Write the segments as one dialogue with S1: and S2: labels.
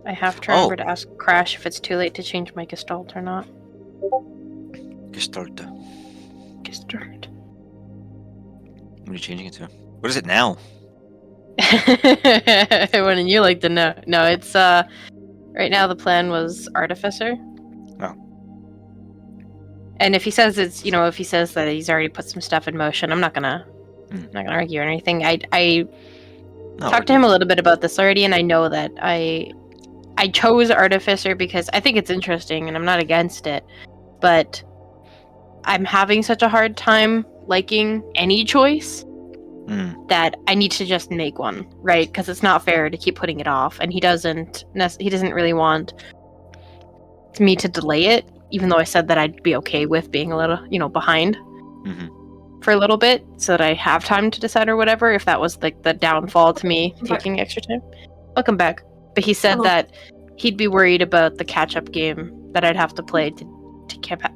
S1: I have to remember to ask Crash if it's too late to change my Gestalt or not.
S2: Gestalt.
S1: Gestalt.
S2: What are you changing it to? What is it now?
S1: Wouldn't you like to know? No, it's right now the plan was Artificer.
S2: Oh.
S1: And if he says if he says that he's already put some stuff in motion, I'm not gonna argue or anything. I talked to him a little bit about this already, and I know that I chose Artificer because I think it's interesting and I'm not against it, but I'm having such a hard time liking any choice that I need to just make one, right? Because it's not fair to keep putting it off, and he doesn't really want me to delay it, even though I said that I'd be okay with being a little, behind for a little bit, so that I have time to decide or whatever, if that was like the downfall to me taking extra time. Welcome back. But he said that he'd be worried about the catch-up game that I'd have to play to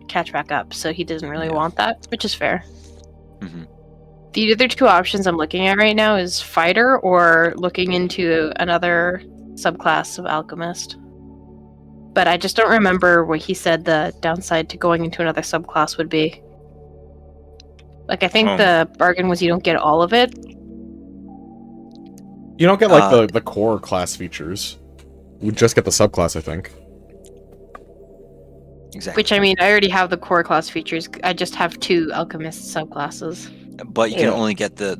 S1: catch back up, so he doesn't really want that, which is fair. The other two options I'm looking at right now is Fighter or looking into another subclass of Alchemist. But I just don't remember what he said the downside to going into another subclass would be. Like, I think the bargain was you don't get all of it.
S3: You don't get, like, the core class features. You just get the subclass, I think.
S2: Exactly.
S1: Which, I mean, I already have the core class features. I just have 2 Alchemist subclasses.
S2: But you can only get the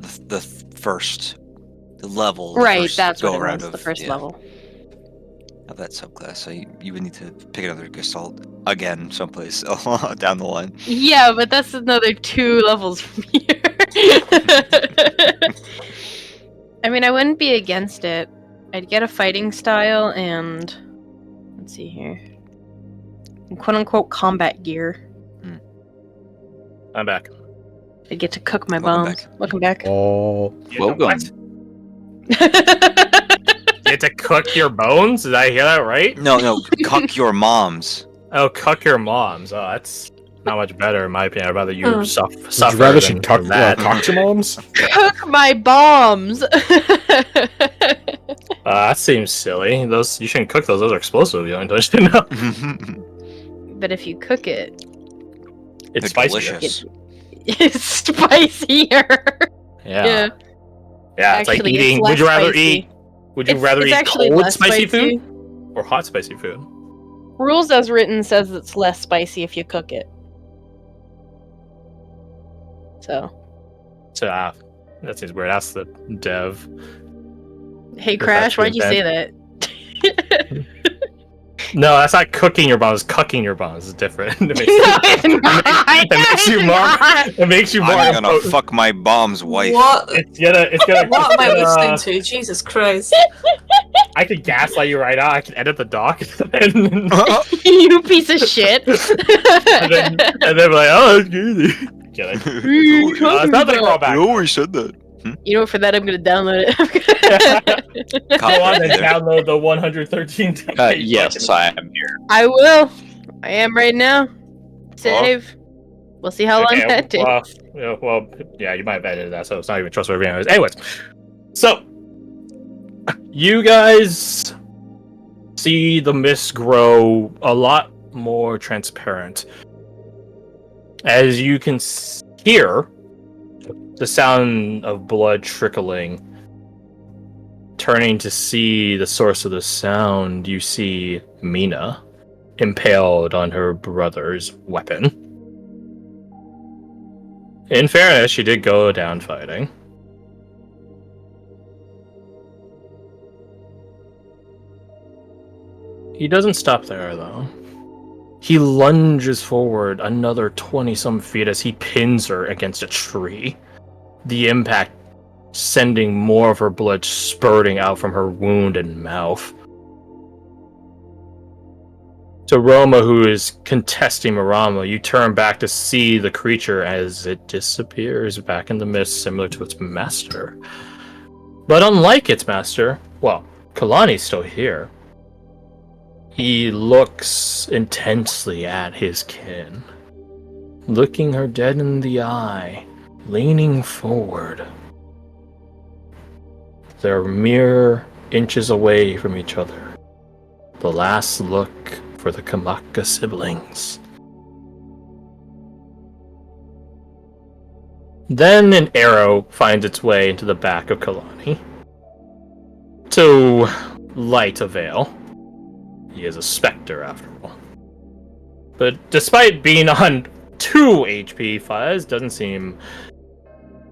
S2: first level.
S1: Right, that's what it was, the first level.
S2: Of that subclass, so you would need to pick another Gestalt again someplace down the line.
S1: Yeah, but that's another 2 levels from here. I mean, I wouldn't be against it. I'd get a fighting style and... Let's see here. Quote-unquote combat gear.
S4: I'm back.
S1: I'd get to cook my bones. Welcome back.
S3: Oh.
S2: Welcome.
S4: You get to cook your bones? Did I hear that right?
S2: No, cuck your moms.
S4: Oh, cuck your moms. Oh, that's not much better in my opinion. I'd rather you suffer
S3: Would you rather she cock your moms?
S1: Cook my bombs!
S4: That seems silly. You shouldn't cook those. Those are explosive. You don't know.
S1: But if you cook it...
S4: It's spicier.
S1: It's spicier.
S4: Yeah, it's
S1: actually,
S4: like eating. Would you rather eat cold spicy food or hot spicy food?
S1: Rules as written says it's less spicy if you cook it. So
S4: that seems weird. That's the dev.
S1: Hey, Crash, why'd you say that?
S4: No, that's not cooking your bones. Cucking your bones is different. It makes you more.
S2: I'm gonna fuck my bomb's wife.
S5: What?
S4: It's gonna.
S5: What am I listening to? Jesus Christ!
S4: I could gaslight you right now. I can edit the doc.
S1: You piece of shit.
S4: and then be like, oh, that's crazy. Kidding. Nothing wrong back.
S2: You always said that.
S1: You know, for that I'm gonna download it.
S4: Go on and download the 113.
S6: Yes, I am here.
S1: I will. I am right now. Save. We'll see how long that takes.
S4: Well, yeah, you might have edited that, so it's not even trustworthy anyways. Anyways, so you guys see the mist grow a lot more transparent. As you can hear the sound of blood trickling. Turning to see the source of the sound, you see Mina impaled on her brother's weapon. In fairness, she did go down fighting. He doesn't stop there, though. He lunges forward another 20-some feet as he pins her against a tree. The impact sending more of her blood spurting out from her wound and mouth. To Roma, who is contesting Marama, you turn back to see the creature as it disappears back in the mist, similar to its master. But unlike its master, well, Kalani's still here. He looks intensely at his kin, looking her dead in the eye, leaning forward. They're mere inches away from each other. The last look for the Kamaka siblings. Then an arrow finds its way into the back of Kalani. To light a veil. He is a specter, after all. But despite being on 2 HP, Faiz doesn't seem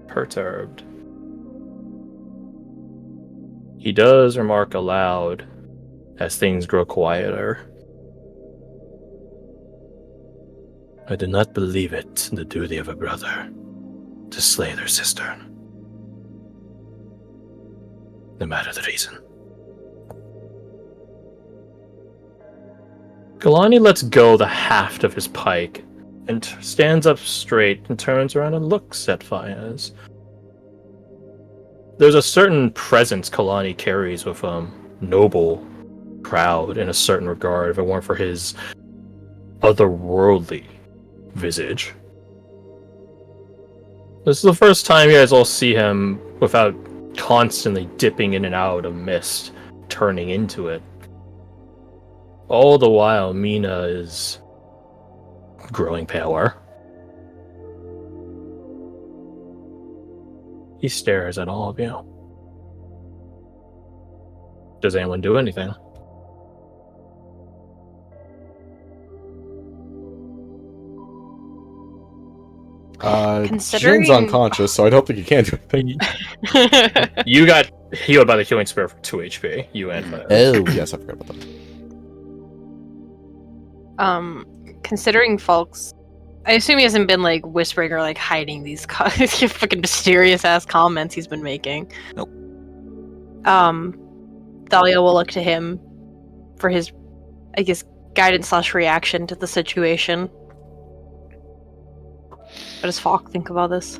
S4: perturbed. He does remark aloud as things grow quieter. I do not believe it the duty of a brother to slay their sister, no matter the reason. Galani lets go the haft of his pike and stands up straight and turns around and looks at Fayez. There's a certain presence Kalani carries with noble, proud in a certain regard, if it weren't for his otherworldly visage. This is the first time you guys all see him without constantly dipping in and out of mist, turning into it. All the while, Mina is growing paler. He stares at all of you. Does anyone do anything?
S3: Jin's unconscious, so I don't think he can do anything.
S4: You got healed by the healing spirit for 2 HP. You and Fayez.
S3: Oh, yes, I forgot about that.
S1: Considering Falk's, I assume he hasn't been like whispering or like hiding these fucking mysterious ass comments he's been making.
S2: Nope.
S1: Thalia will look to him for his, I guess, guidance / reaction to the situation. What does Falk think about this?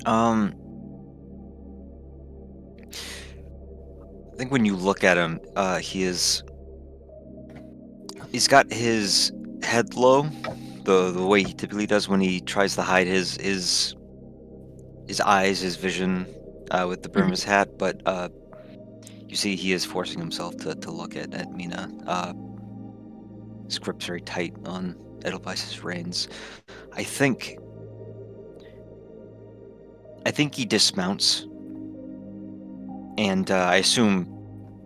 S2: I think when you look at him, he's got his head low, the way he typically does when he tries to hide his eyes, his vision with the brim of his hat. But you see, he is forcing himself to look at Mina. His grip's very tight on Edelweiss's reins. I think he dismounts, and I assume,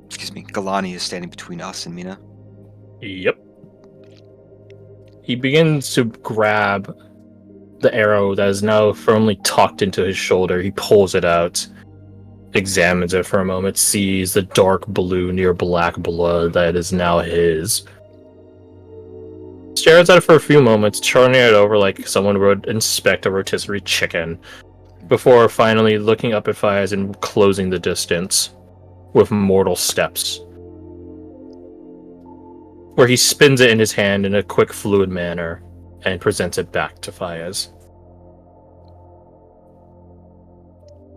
S2: Galani is standing between us and Mina.
S4: Yep. He begins to grab the arrow that is now firmly tucked into his shoulder. He pulls it out, examines it for a moment, sees the dark blue near black blood that is now his. Stares at it for a few moments, turning it over like someone would inspect a rotisserie chicken, before finally looking up at Fayez and closing the distance with mortal steps, where he spins it in his hand in a quick, fluid manner and presents it back to Fayez,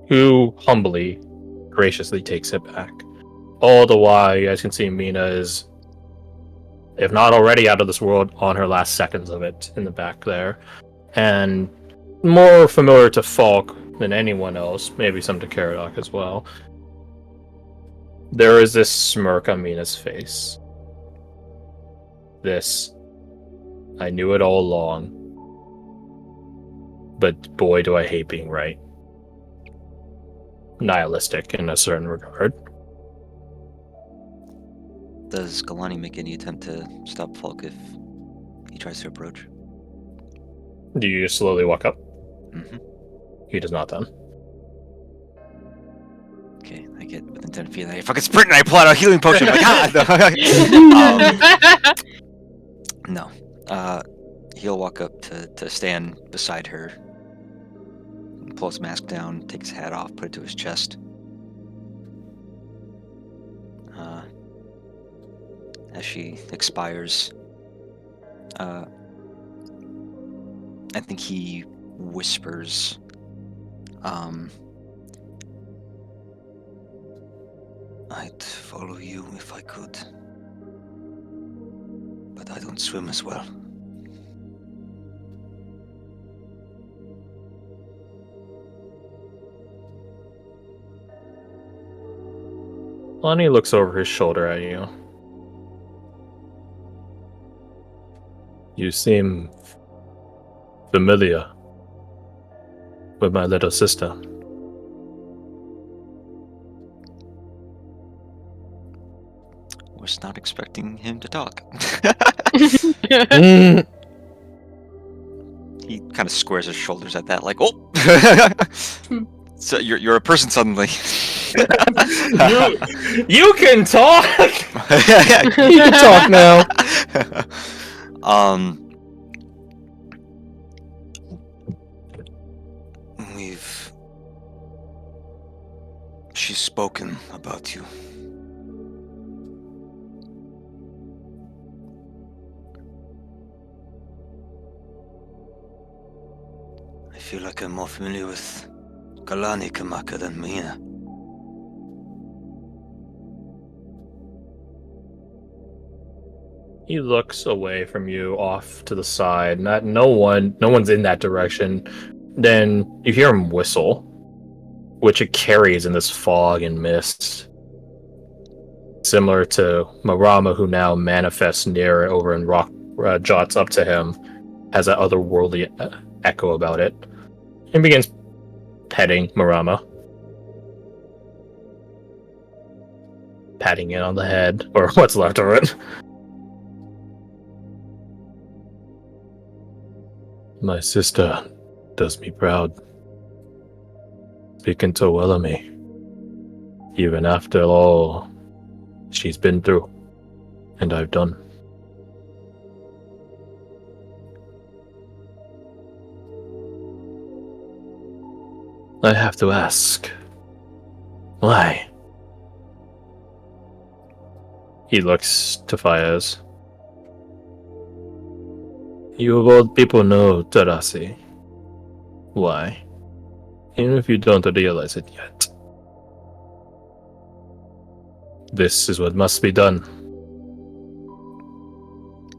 S4: who humbly, graciously takes it back. All the while, you guys can see Mina is, if not already out of this world, on her last seconds of it in the back there. And more familiar to Falk than anyone else, maybe some to Caradoc as well, there is this smirk on Mina's face. This, I knew it all along, but boy do I hate being right. Nihilistic in a certain regard.
S2: Does Galani make any attempt to stop Falk if he tries to approach?
S4: Do you slowly walk up?
S2: Mm-hmm.
S4: He does not then.
S2: Okay, I get within 10 feet and I fucking sprint and I pull out a healing potion. I'm like, no. He'll walk up to stand beside her, pull his mask down, take his hat off, put it to his chest. As she expires, I think he whispers, I'd follow you if I could, but I don't swim as well.
S4: Lonnie looks over his shoulder at you. You seem familiar with my little sister.
S2: Was not expecting him to talk. He kind of squares his shoulders at that, like, oh! So you're a person suddenly.
S4: You can talk!
S3: You can talk now.
S2: She's spoken about you. I feel like I'm more familiar with Galani Kamaka than Mina.
S4: He looks away from you, off to the side. No one's in that direction. Then you hear him whistle, which it carries in this fog and mist, similar to Marama, who now manifests near it over in rock, jots up to him, has that otherworldly echo about it, and begins petting Marama, patting it on the head, or what's left of it. My sister does me proud, speaking so well of me, even after all she's been through, and I've done. I have to ask, why? He looks to Fayez. You of all people know Tarasi. Why? Even if you don't realize it yet. This is what must be done.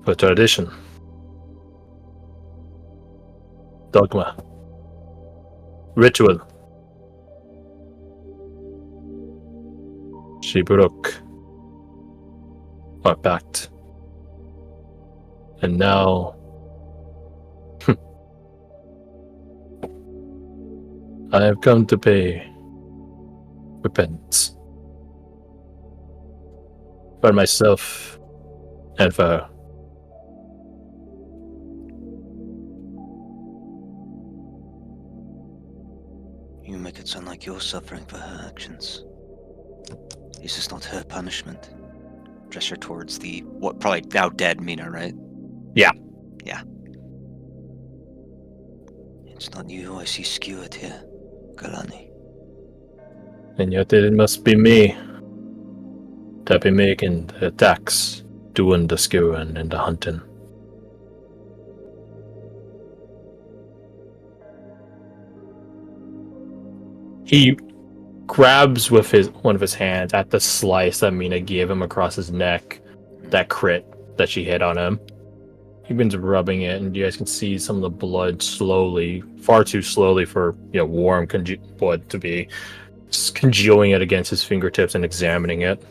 S4: For tradition. Dogma. Ritual. She broke our pact. And now I have come to pay repentance for myself and for her.
S2: You make it sound like you're suffering for her actions. This is not her punishment. Gesture towards the, what, probably now dead Mina, right?
S4: Yeah.
S2: Yeah. It's not you I see skewered here, Galani.
S4: And yet it must be me that be making the attacks, doing the skewing and the hunting. He grabs with one of his hands at the slice that Mina gave him across his neck, that crit that she hit on him. He begins rubbing it, and you guys can see some of the blood slowly, far too slowly for warm blood to be, just congealing it against his fingertips and examining it.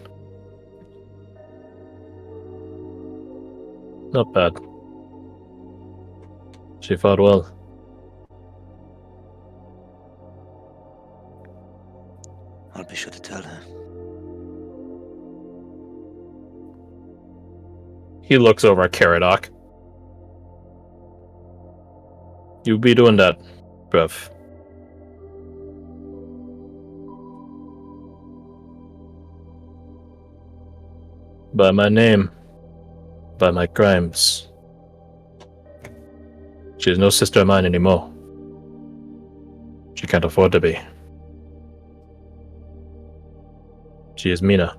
S4: Not bad. She fought well.
S2: I'll be sure to tell her.
S4: He looks over at Caradoc. You be doing that, bruv. By my name, by my crimes. She is no sister of mine anymore. She can't afford to be. She is Mina.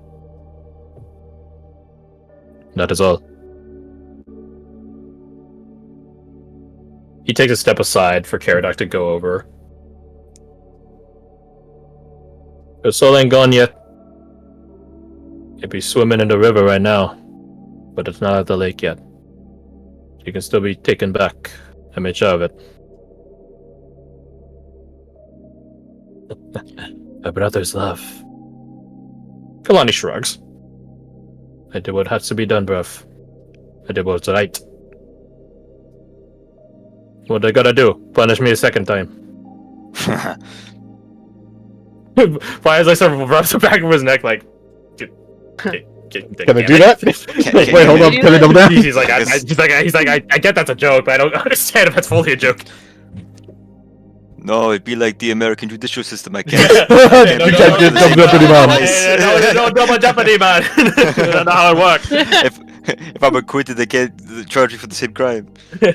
S4: That is all. He takes a step aside for Caradoc to go over. Her soul ain't gone yet. It'd be swimming in the river right now, but it's not at the lake yet. She can still be taken back. I made sure of it. A brother's love Kalani shrugs. I did what has to be done, bruv. I did what's right. What I gotta do? Punish me a second time. Why is I sort of rubs the back of his neck like... Can
S3: I do that? Wait, hold on. Can I double down?
S4: He's like, I get that's a joke, but I don't understand if that's fully a joke.
S2: No, it'd be like the American judicial system. I can't.
S3: You can't get double jeopardy, man.
S4: No double jeopardy, man. That's not how it works.
S2: If I'm acquitted, they get charged me for the same crime. Even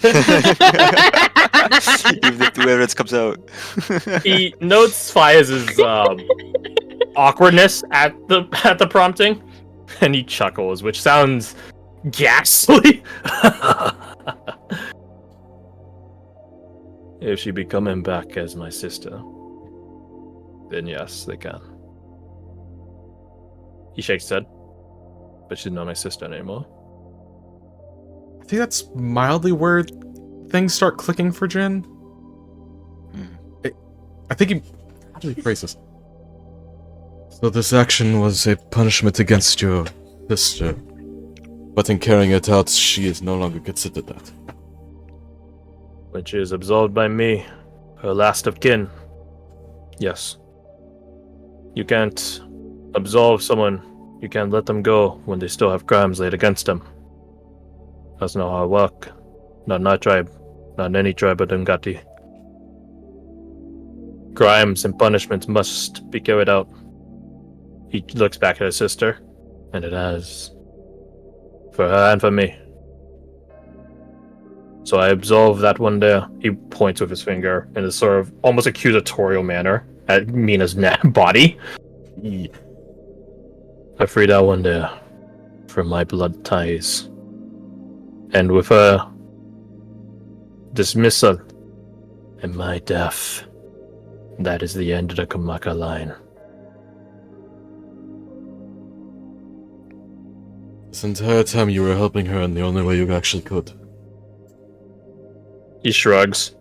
S2: if the evidence comes out.
S4: He notes Fiaz's awkwardness at the prompting, and he chuckles, which sounds ghastly. If she be coming back as my sister, then yes, they can. He shakes his head, but she's not my sister anymore.
S3: I think that's mildly where things start clicking for Jin. I think he... How did he phrase this? So this action was a punishment against your sister, but in carrying it out, she is no longer considered that.
S4: When she is absolved by me, her last of kin. Yes. You can't absolve someone, you can't let them go when they still have crimes laid against them. That's not how I work. Not in our tribe, not in any tribe of Ngati. Crimes and punishments must be carried out. He looks back at his sister, and it has. For her and for me. So I absolve that one there. He points with his finger in a sort of almost accusatorial manner at Mina's body. I freed that one there from my blood ties. And with her dismissal and my death, that is the end of the Kamaka line.
S3: This entire time you were helping her in the only way you actually could.
S4: He shrugs.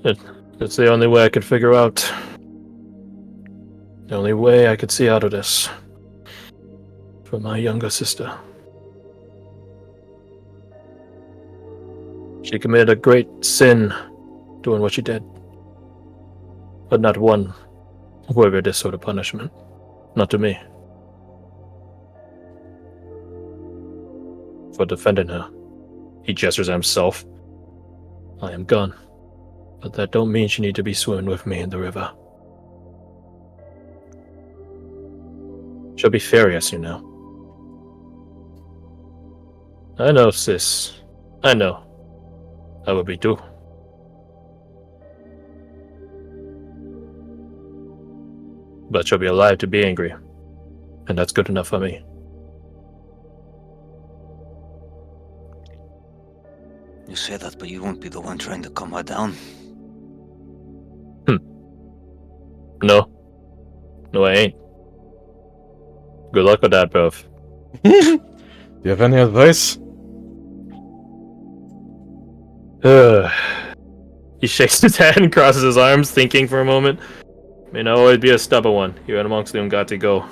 S4: It's the only way I could figure out. The only way I could see out of this. For my younger sister. She committed a great sin doing what she did. But not one worthy of this sort of punishment. Not to me. For defending her. He gestures at himself. I am gone. But that don't mean she need to be swimming with me in the river. She'll be furious, you know. I know, sis. I know. I will be too. But she'll be alive to be angry. And that's good enough for me.
S2: You say that, but you won't be the one trying to calm her down.
S4: No. No, I ain't. Good luck with that, bruv.
S3: Do you have any advice?
S4: He shakes his head and crosses his arms, thinking for a moment. May not always be a stubborn one, here and amongst the Ngati go.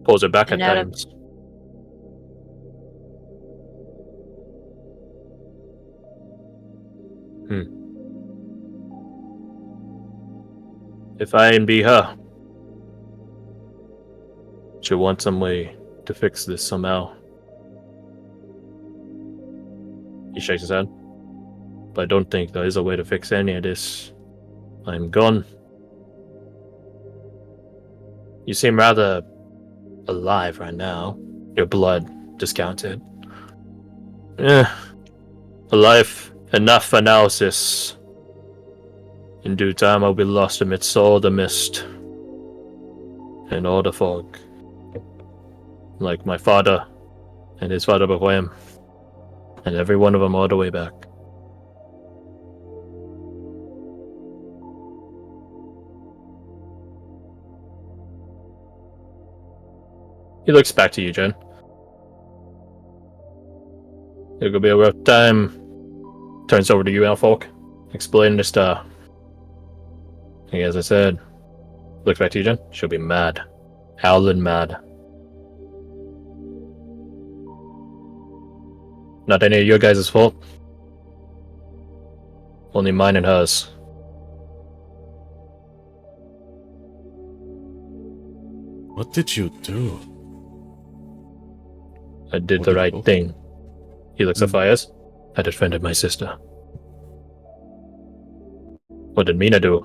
S4: Pulls it back at times. If I ain't be her, she'll want some way to fix this somehow. He shakes his head. But I don't think there is a way to fix any of this. I'm gone. You seem rather alive right now. Your blood discounted. Alive enough for now, sis. In due time I'll be lost amidst all the mist. And all the fog. Like my father and his father before him. And every one of them all the way back. He looks back to you, Jen. It could be a rough time. Turns over to you, Alfolk. Explain this to And as I said, looks back to you, Jen. She'll be mad. Howling mad. Not any of your guys' fault. Only mine and hers.
S3: What did you do?
S4: I did
S3: What
S4: the
S3: did
S4: right
S3: both?
S4: thing. He looks at Fires. I defended my sister. What did Mina do?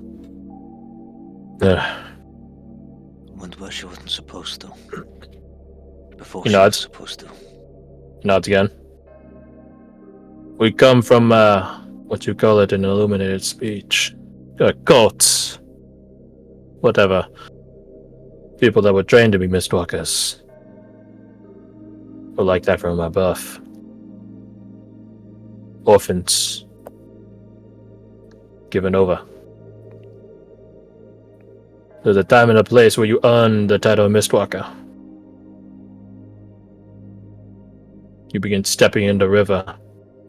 S2: Went where she wasn't supposed to. Before
S4: He
S2: she was
S4: nods.
S2: supposed to.
S4: Nods again. We come from, what you call it in illuminated speech. Cults. Whatever. People that were trained to be mistwalkers. Or like that from my birth. Orphans. Given over. There's a time and a place where you earn the title of Mistwalker. You begin stepping in the river.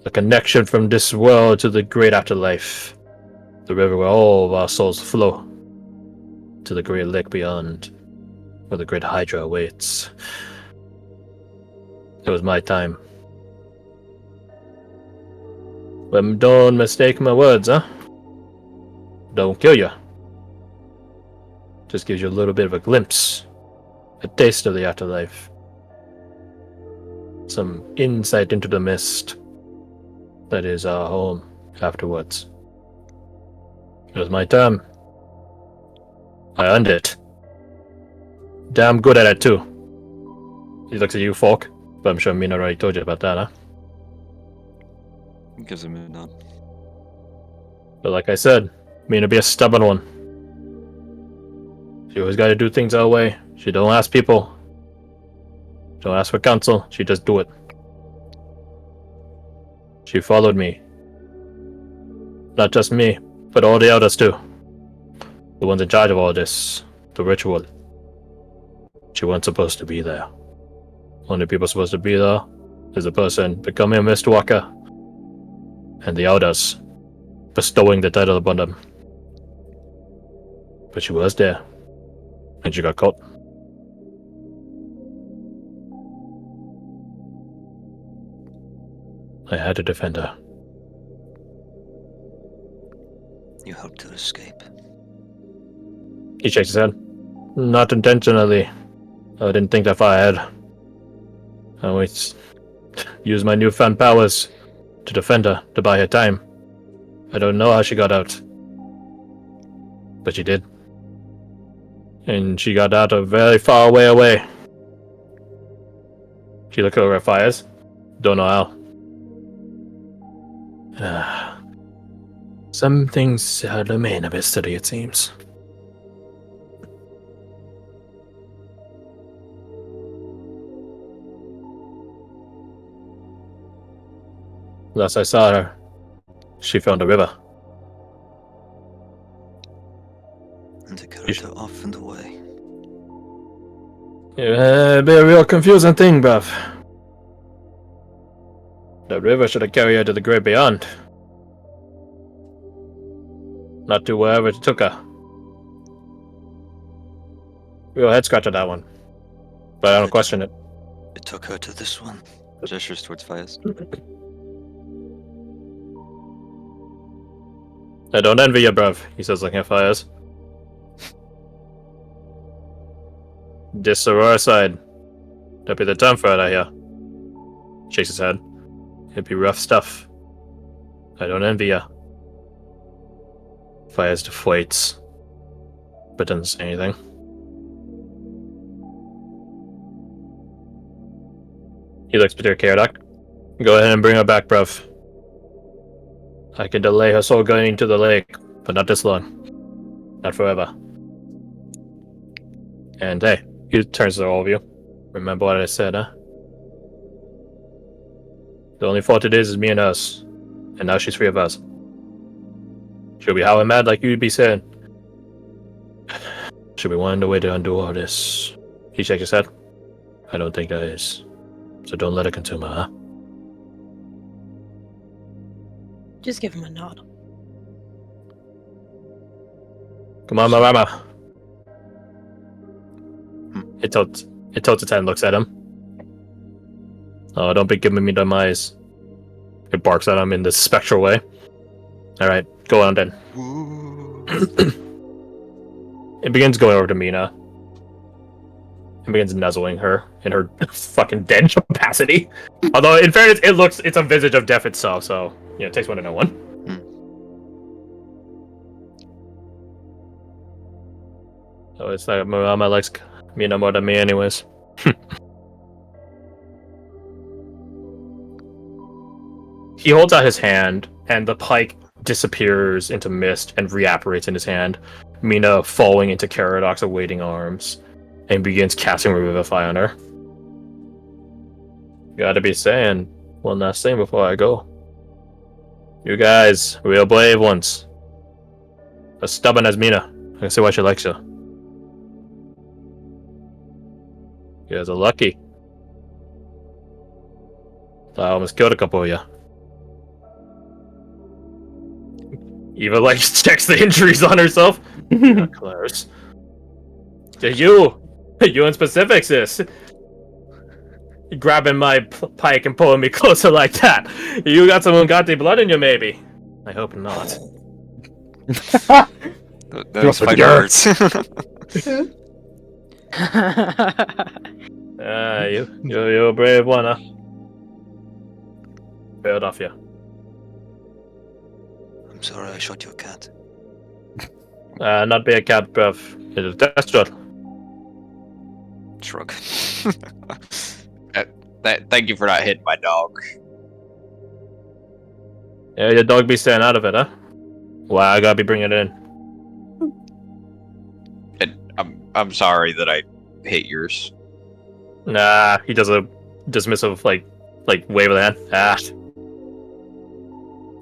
S4: The connection from this world to the great afterlife. The river where all of our souls flow. To the great lake beyond. Where the great Hydra awaits. It was my time. But don't mistake my words, huh? Don't kill you. Just gives you a little bit of a glimpse. A taste of the afterlife. Some insight into the mist. That is our home afterwards. It was my turn. I earned it. Damn good at it too. He looks at you, Falk. But I'm sure Mina already told you about that, huh?
S2: Gives him a nod.
S4: But like I said, Mina be a stubborn one. She always gotta do things her way. She don't ask people. Don't ask for counsel. She just do it. She followed me. Not just me, but all the others too. The ones in charge of all this. The ritual. She wasn't supposed to be there. Only people supposed to be there is the person becoming a Mistwalker and the others bestowing the title upon them. But she was there. And she got caught. I had to defend her.
S2: You helped to escape.
S4: He shakes his head. Not intentionally. I didn't think that far ahead. I always used my newfound powers to defend her, to buy her time. I don't know how she got out. But she did. And she got out a very far away. She looked over at Fires. Don't know how. Some things remain a mystery, it seems. Last I saw her, she found a river.
S2: And it carried her off and away.
S4: It'd be a real confusing thing, bruv. The river should have carried her to the great beyond. Not to wherever it took her. Real head scratch at that one. But I don't question it.
S2: It took her to this one. Gestures towards Fires.
S4: I don't envy you, bruv, he says, looking at Fires. This soror side. That'd be the time for it, I hear. Shakes his head. It'd be rough stuff. I don't envy ya. Fires deflates. But doesn't say anything. He looks at your Karadok. Go ahead and bring her back, bruv. I can delay her soul going into the lake, but not this long. Not forever. And hey, he turns to all of you. Remember what I said, huh? The only fault it is me and us. And now she's free of us. She'll be howling mad like you'd be saying. She'll be wanting a way to undo all this. He shakes his head. I don't think that is. So don't let it consume her, huh?
S1: Just give him a nod.
S4: Come on, Marama. It tilts its head and looks at him. Oh, don't be giving me them eyes. It barks at him in this spectral way. Alright, go on then. It begins going over to Mina. And begins nuzzling her in her fucking dead capacity. Although, in fairness, it's a visage of death itself, so, it takes one to know one. So it's like Marama likes Mina more than me anyways. He holds out his hand, and the pike disappears into mist and reapparates in his hand, Mina falling into Caradox's awaiting arms, and begins casting Revivify on her. Gotta be saying one last thing before I go. You guys, real brave ones. As stubborn as Mina. I can see why she likes you. You guys are lucky. I almost killed a couple of you. Eva checks the injuries on herself. Claire's. You in specific, sis. Grabbing my pike and pulling me closer like that. You got some Ungati blood in you, maybe? I hope not.
S2: Those fight hurts.
S4: You're a brave one, huh? Failed off you.
S2: I'm sorry I shot your cat.
S4: Not be a cat, bruv. It is desperate.
S2: Shrug.
S6: Thank you for not hitting my dog.
S4: Yeah, your dog be staying out of it, huh? Why I gotta be bringing it in?
S6: And I'm sorry that I hate yours.
S4: Nah, he does a dismissive like wave of the hand. Ah.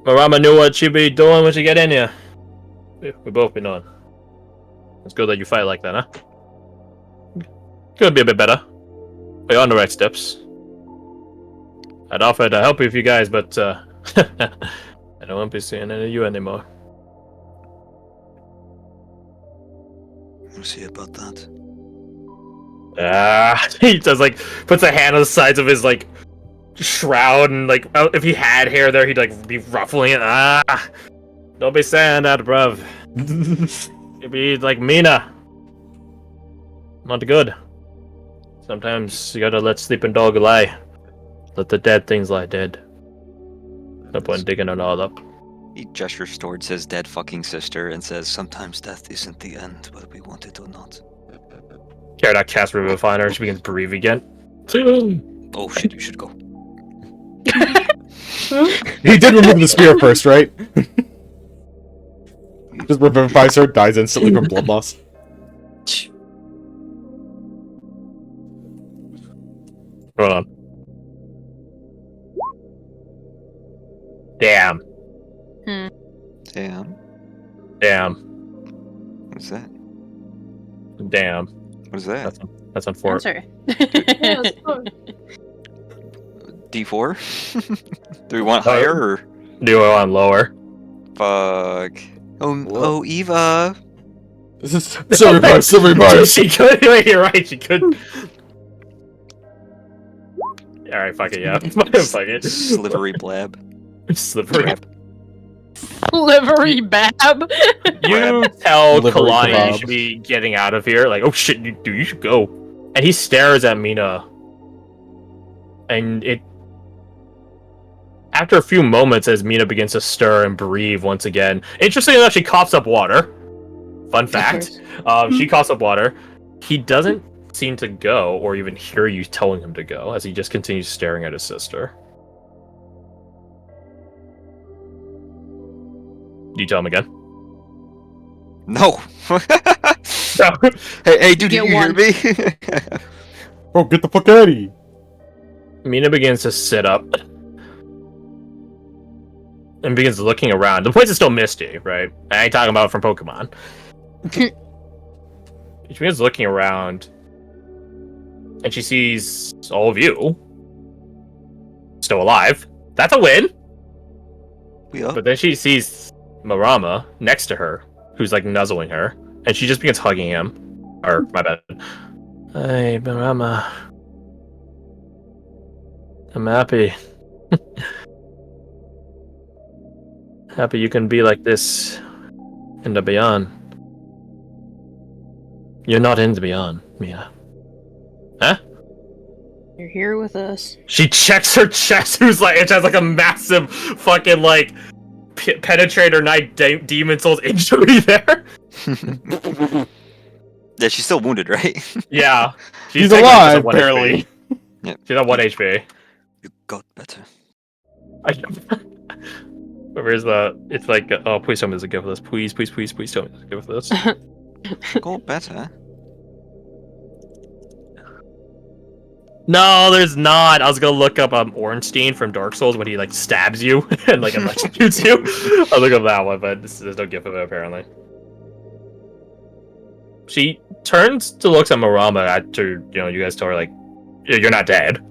S4: Marama knew what she'd be doing when she get in here. We both be knowing. It's good that you fight like that, huh? Could be a bit better. But you're on the right steps. I'd offer to help you guys, but I don't want to be seeing any of you anymore.
S2: We'll see about that.
S4: He does puts a hand on the sides of his shroud and if he had hair there he'd be ruffling it. Don't be saying that, bruv. You'd be like Mina. Not good. Sometimes you gotta let sleeping dog lie. Let the dead things lie dead. No point in digging it all up.
S2: He gestures towards his dead fucking sister and says, "Sometimes death isn't the end, whether we want it or not."
S4: Caradox casts Revivify on her. She begins to breathe again.
S2: Oh shit, you should go.
S3: He did remove the spear first, right? Just revivifies her, dies instantly from blood loss.
S4: Hold on. Damn.
S2: Damn. What's that?
S4: Damn.
S2: What is that?
S4: That's unfortunate.
S1: Sorry.
S5: Yeah, it's fun.
S2: D4? Do we want higher or?
S4: Do I want lower?
S2: Fuck. Oh, Eva.
S3: This is silver bar.
S4: She could. Wait, you're right. She could. All right, fuck it. Yeah, fuck it.
S2: Slivery blab.
S4: Slivery.
S1: Livery Bab.
S4: You tell
S3: Livery
S4: Kalani
S3: kebab.
S4: you should be getting out of here. Oh shit, you should go. And he stares at Mina. And after a few moments, as Mina begins to stir and breathe once again, interestingly enough, she coughs up water. Fun fact. She coughs up water. He doesn't seem to go or even hear you telling him to go, as he just continues staring at his sister. Do you tell him again?
S2: No.
S4: No.
S2: Hey, dude,
S1: You
S2: did you
S1: get
S2: hear me?
S3: Bro, get the fuck out of here.
S4: Mina begins to sit up and begins looking around. The place is still misty, right? I ain't talking about from Pokemon. She begins looking around and she sees all of you still alive. That's a win.
S2: We up?
S4: But then she sees Marama next to her, who's nuzzling her and she just begins hugging him. Or, my bad. Hey, Barama. I'm happy. Happy you can be like this in the beyond. You're not in the beyond, Mia. Huh?
S1: You're here with us.
S4: She checks her chest, it has like a massive fucking like penetrator knight demon soul's injury there.
S2: Yeah, she's still wounded, right?
S4: Yeah.
S3: She's
S4: technically just
S3: alive,
S4: at 1
S3: barely.
S4: HP.
S2: Yeah.
S4: She's at 1 HP.
S2: You got better.
S4: Where's the? It's like, oh, please tell me there's a gift for this. Please tell me there's a gift for this.
S2: Got better.
S4: No, there's not. I was gonna look up Ornstein from Dark Souls when he like stabs you and like electrocutes you. I'll look up that one, but there's no gift of it apparently. She turns to look at Marama after you guys tell her like, you're not dead.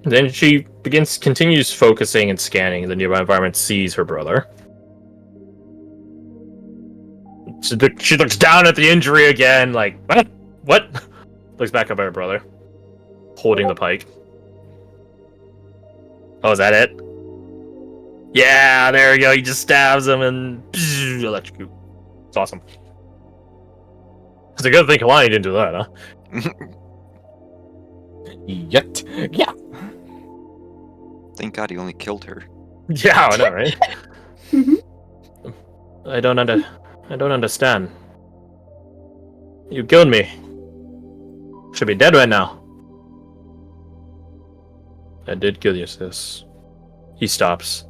S4: Then she continues focusing and scanning the nearby environment, sees her brother. She looks down at the injury again, like, what? Looks back up at her brother, holding the pike. Oh, is that it? Yeah, there we go. He just stabs him and electrocute. It's awesome. It's a good thing Kalani didn't do that, huh?
S3: Yet. Yeah.
S2: Thank God he only killed her.
S4: Yeah, I know, right? I don't understand. You killed me. Should be dead right now. I did kill you, sis. He stops.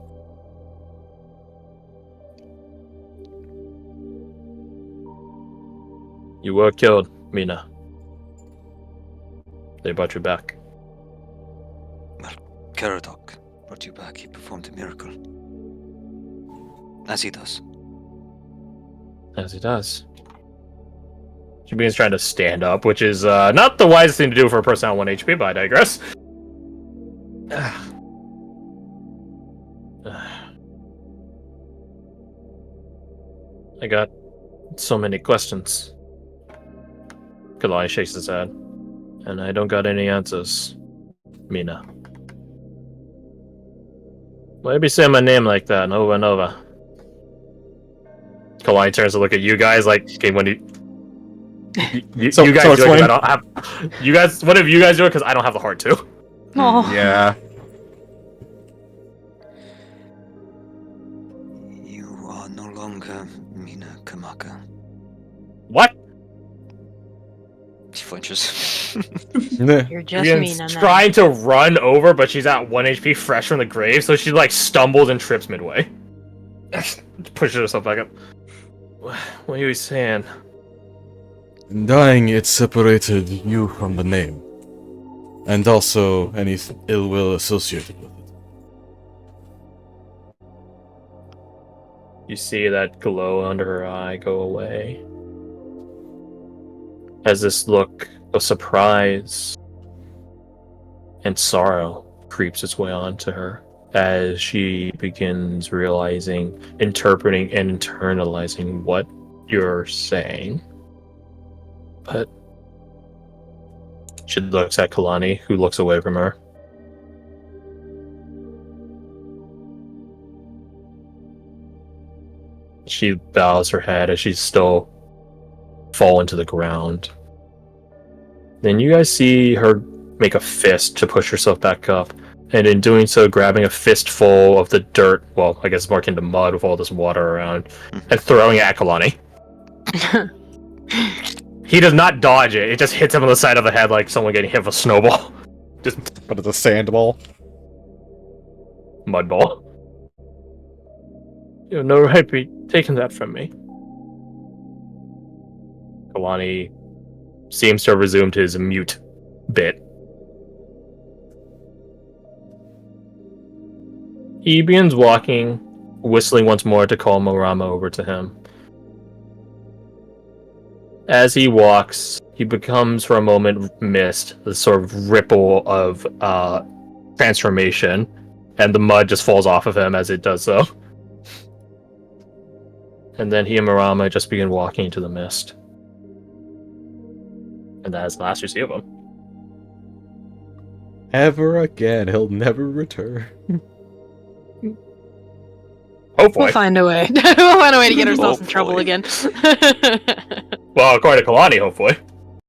S4: You were killed, Mina. They brought you back.
S2: Karadok brought you back. He performed a miracle. As he does.
S4: As he does. She begins trying to stand up, which is not the wisest thing to do for a person on 1 HP, but I digress. I got so many questions. Kalai shakes his head. And I don't got any answers, Mina. Why be saying my name like that over and over? Kalai turns to look at you guys like, okay, when you guys do it 'cause I don't have. You guys, what if you guys do it because I don't have the heart to?
S1: Oh.
S3: Yeah.
S2: You are no longer Mina Kamaka.
S4: What?
S2: She flinches.
S1: You're just
S4: She's
S1: me,
S4: trying to run over, but she's at 1 HP, fresh from the grave, so she like stumbles and trips midway. Pushes herself back up. What are you saying?
S3: In dying, it separated you from the name. And also any ill will associated with it.
S4: You see that glow under her eye go away. As this look of surprise and sorrow creeps its way onto her as she begins realizing, interpreting, and internalizing what you're saying. But she looks at Kalani, who looks away from her. She bows her head as she's still fallen to the ground. Then you guys see her make a fist to push herself back up, and in doing so, grabbing a fistful of the dirt, well, I guess it's more akin to mud with all this water around, and throwing it at Kalani. He does not dodge it, it just hits him on the side of the head like someone getting hit with a snowball. Just
S3: But it's a sandball.
S4: mud ball. You have no right be taking that from me. Kalani seems to have resumed his mute bit. He begins walking, whistling once more to call Marama over to him. As he walks, he becomes for a moment mist, the sort of ripple of transformation, and the mud just falls off of him as it does so. And then he and Marama just begin walking into the mist. And that is the last you see of him.
S3: Ever again, he'll never return.
S4: Hopefully.
S1: We'll find a way. We'll find a way to get ourselves in trouble
S2: Hopefully.
S1: again.
S4: Well, according to Kalani, hopefully.